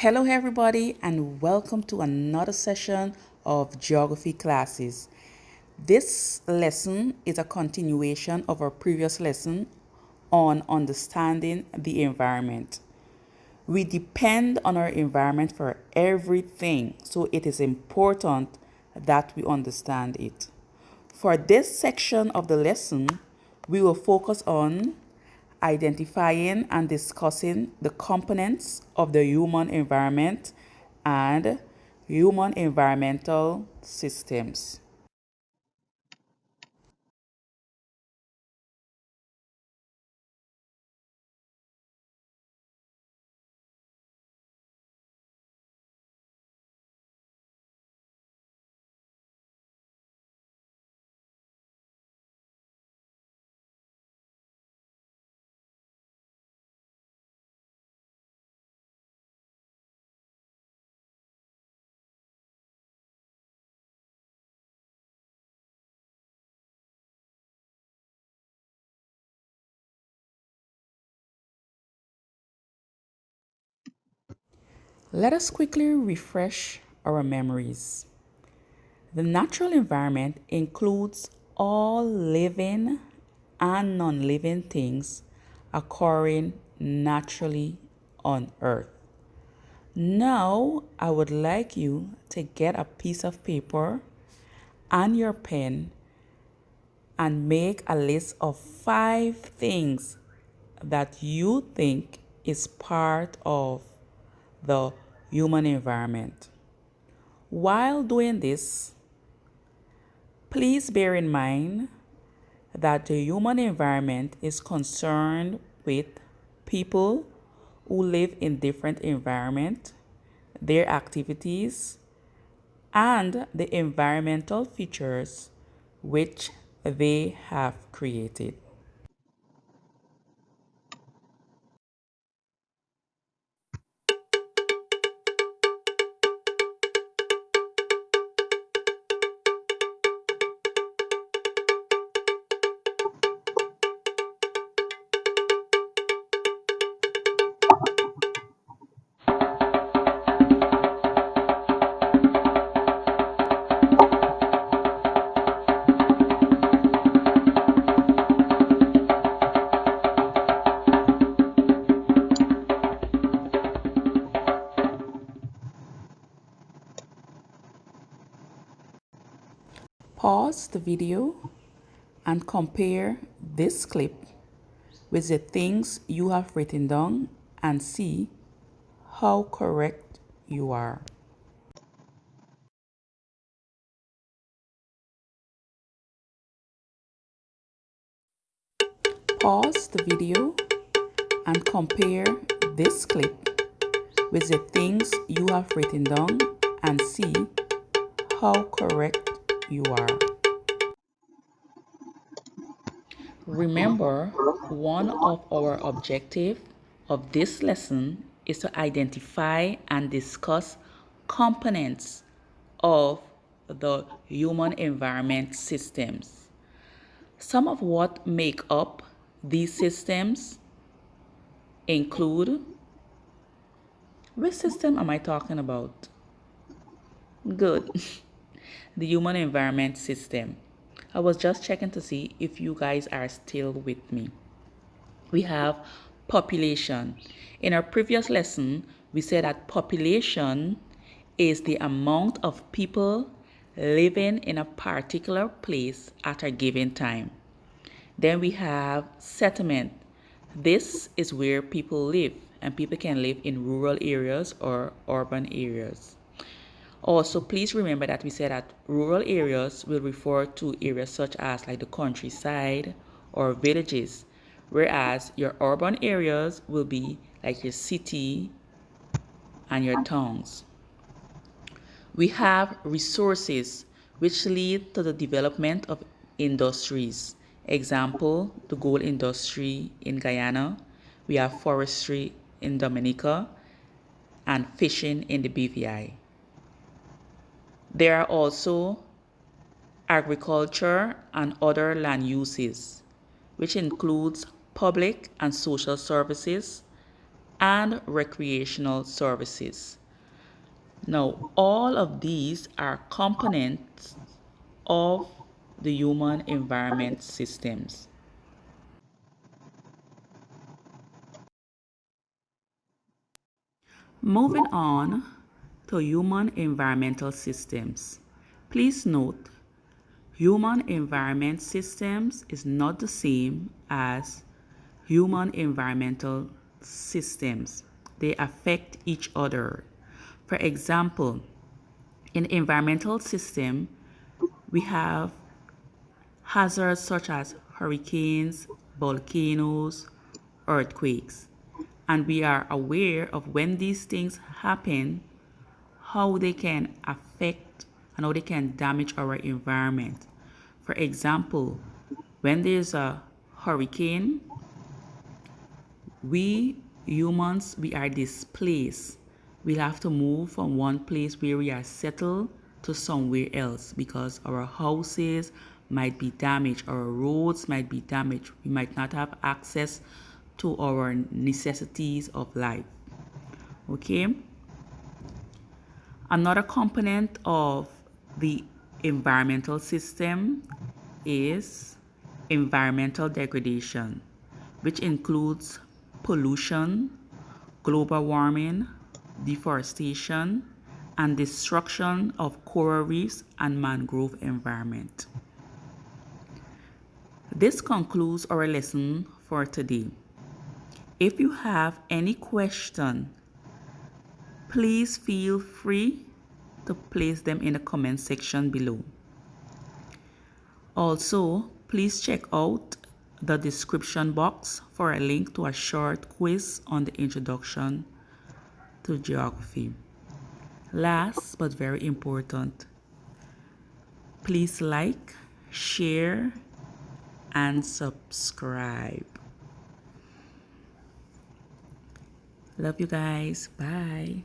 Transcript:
Hello, everybody, and welcome to another session of geography classes. This lesson is a continuation of our previous lesson on understanding the environment. We depend on our environment for everything, so it is important that we understand it. For this section of the lesson, we will focus on identifying and discussing the components of the human environment and human environmental systems. Let us quickly refresh our memories. The natural environment includes all living and non living things occurring naturally on Earth. Now, I would like you to get a piece of paper and your pen and make a list of 5 things that you think is part of the human environment. While doing this, please bear in mind that the human environment is concerned with people who live in different environments, their activities, and the environmental features which they have created. Pause the video and compare this clip with the things you have written down and see how correct you are. Pause the video and compare this clip with the things you have written down and see how correct you are. Remember, one of our objectives of this lesson is to identify and discuss components of the human environment systems. Some of what make up these systems include, which system am I talking about? Good. The human environment system. I was just checking to see if you guys are still with me. We have population. In our previous lesson, we said that population is the amount of people living in a particular place at a given time. Then we have settlement. This is where people live, and people can live in rural areas or urban areas. Also, please remember that we said that rural areas will refer to areas such as like the countryside or villages, whereas your urban areas will be like your city and your towns. We have resources which lead to the development of industries. Example, the gold industry in Guyana. We have forestry in Dominica and fishing in the BVI. There are also agriculture and other land uses, which includes public and social services and recreational services. Now, all of these are components of the human environment systems. Moving on to human environmental systems. Please note, human environment systems is not the same as human environmental systems. They affect each other. For example, in environmental system, we have hazards such as hurricanes, volcanoes, earthquakes. And we are aware of when these things happen, how they can affect and how they can damage our environment. For example, when there's a hurricane, we humans, we are displaced. We have to move from one place where we are settled to somewhere else because our houses might be damaged, our roads might be damaged. We might not have access to our necessities of life. Okay? Another component of the environmental system is environmental degradation, which includes pollution, global warming, deforestation, and destruction of coral reefs and mangrove environment. This concludes our lesson for today. If you have any question, please feel free to place them in the comment section below. Also, please check out the description box for a link to a short quiz on the introduction to geography. Last but very important, please like, share, and subscribe. Love you guys. Bye.